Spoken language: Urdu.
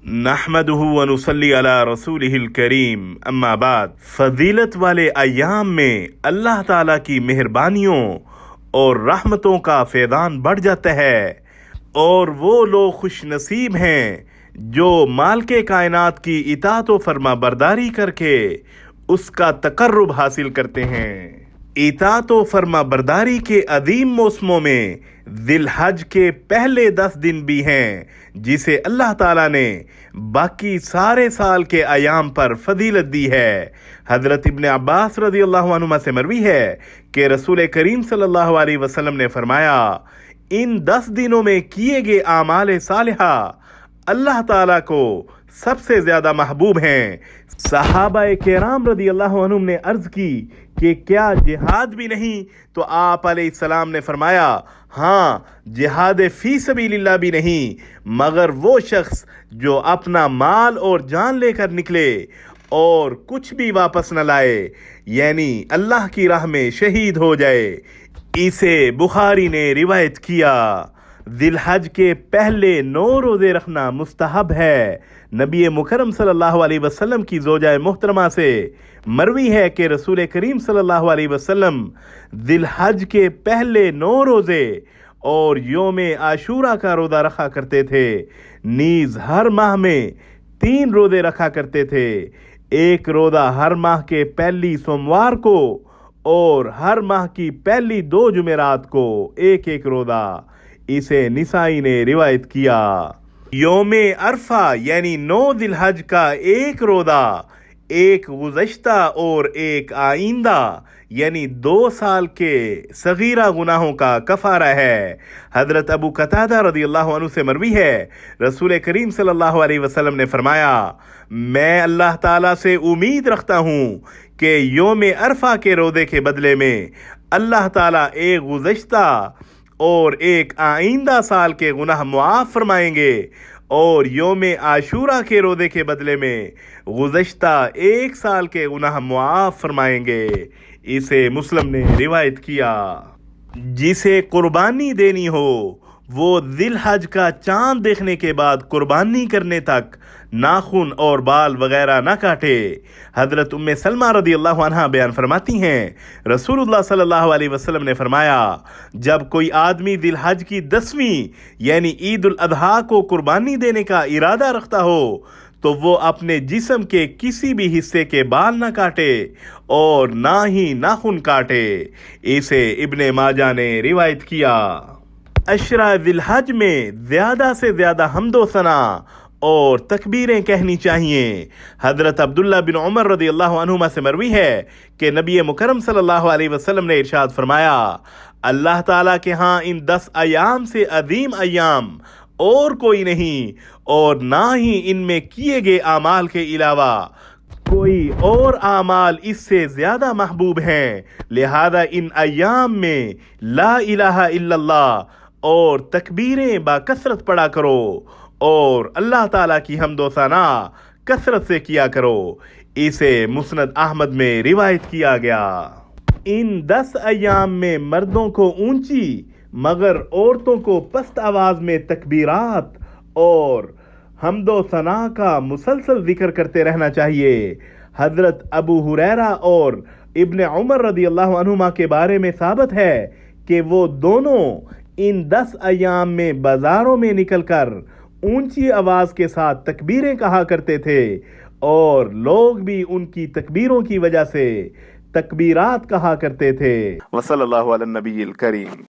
نحمدہ و نصلی علی رسولہ الکریم اما بعد، فضیلت والے ایام میں اللہ تعالیٰ کی مہربانیوں اور رحمتوں کا فیضان بڑھ جاتا ہے، اور وہ لوگ خوش نصیب ہیں جو مالک کائنات کی اطاعت و فرما برداری کر کے اس کا تقرب حاصل کرتے ہیں۔ اطاعت و فرما برداری کے عظیم موسموں میں ذی الحج کے پہلے 10 دن بھی ہیں، جسے اللہ تعالیٰ نے باقی سارے سال کے ایام پر فضیلت دی ہے۔ حضرت ابن عباس رضی اللہ عنہما سے مروی ہے کہ رسول کریم صلی اللہ علیہ وسلم نے فرمایا، ان 10 دنوں میں کیے گئے اعمال صالحہ اللہ تعالیٰ کو سب سے زیادہ محبوب ہیں۔ صحابہ کرام رضی اللہ عنہم نے عرض کی کہ کیا جہاد بھی نہیں؟ تو آپ علیہ السلام نے فرمایا، ہاں، جہاد فی سبیل اللہ بھی نہیں، مگر وہ شخص جو اپنا مال اور جان لے کر نکلے اور کچھ بھی واپس نہ لائے، یعنی اللہ کی راہ میں شہید ہو جائے۔ اسے بخاری نے روایت کیا۔ ذی الحج کے پہلے 9 روزے رکھنا مستحب ہے۔ نبی مکرم صلی اللہ علیہ وسلم کی زوجہ محترمہ سے مروی ہے کہ رسول کریم صلی اللہ علیہ وسلم ذی الحج کے پہلے 9 روزے اور یوم عاشورہ کا روزہ رکھا کرتے تھے، نیز ہر ماہ میں 3 روزے رکھا کرتے تھے، ایک روزہ ہر ماہ کے پہلی سوموار کو اور ہر ماہ کی پہلی 2 جمعرات کو ایک روزہ۔ اسے نسائی نے روایت کیا۔ یوم عرفہ یعنی 9 ذی الحج کا ایک روزہ، ایک گزشتہ اور ایک آئندہ، یعنی 2 سال کے صغیرہ گناہوں کا کفارہ ہے۔ حضرت ابو قتادہ رضی اللہ عنہ سے مروی ہے، رسول کریم صلی اللہ علیہ وسلم نے فرمایا، میں اللہ تعالیٰ سے امید رکھتا ہوں کہ یوم عرفہ کے روزے کے بدلے میں اللہ تعالیٰ ایک گزشتہ اور ایک آئندہ سال کے گناہ معاف فرمائیں گے، اور یوم عاشورہ کے روزے کے بدلے میں گزشتہ 1 سال کے گناہ معاف فرمائیں گے۔ اسے مسلم نے روایت کیا۔ جسے قربانی دینی ہو وہ ذی الحج کا چاند دیکھنے کے بعد قربانی کرنے تک ناخن اور بال وغیرہ نہ کاٹے۔ حضرت ام سلمہ رضی اللہ عنہا بیان فرماتی ہیں، رسول اللہ صلی اللہ علیہ وسلم نے فرمایا، جب کوئی آدمی ذی الحج کی 10ویں یعنی عید الاضحیٰ کو قربانی دینے کا ارادہ رکھتا ہو تو وہ اپنے جسم کے کسی بھی حصے کے بال نہ کاٹے اور نہ ہی ناخن کاٹے۔ اسے ابن ماجہ نے روایت کیا۔ عشرہ ذی الحج میں زیادہ سے زیادہ حمد و ثنا اور تکبیریں کہنی چاہیے۔ حضرت عبداللہ بن عمر رضی اللہ عنہما سے مروی ہے کہ نبی مکرم صلی اللہ علیہ وسلم نے ارشاد فرمایا، اللہ تعالیٰ کے ہاں ان 10 ایام سے عظیم ایام اور کوئی نہیں، اور نہ ہی ان میں کیے گئے اعمال کے علاوہ کوئی اور اعمال اس سے زیادہ محبوب ہیں، لہذا ان ایام میں لا الہ الا اللہ اور تکبیریں بکثرت پڑھا کرو اور اللہ تعالیٰ کی حمد و ثنا کثرت سے کیا کرو۔ اسے مسند احمد میں روایت کیا گیا۔ ان 10 ایام میں مردوں کو اونچی مگر عورتوں کو پست آواز میں تکبیرات اور حمد و ثنا کا مسلسل ذکر کرتے رہنا چاہیے۔ حضرت ابو ہریرہ اور ابن عمر رضی اللہ عنہما کے بارے میں ثابت ہے کہ وہ دونوں ان 10 ایام میں بازاروں میں نکل کر اونچی آواز کے ساتھ تکبیریں کہا کرتے تھے، اور لوگ بھی ان کی تکبیروں کی وجہ سے تکبیرات کہا کرتے تھے۔ وصلی اللہ علی النبی الکریم۔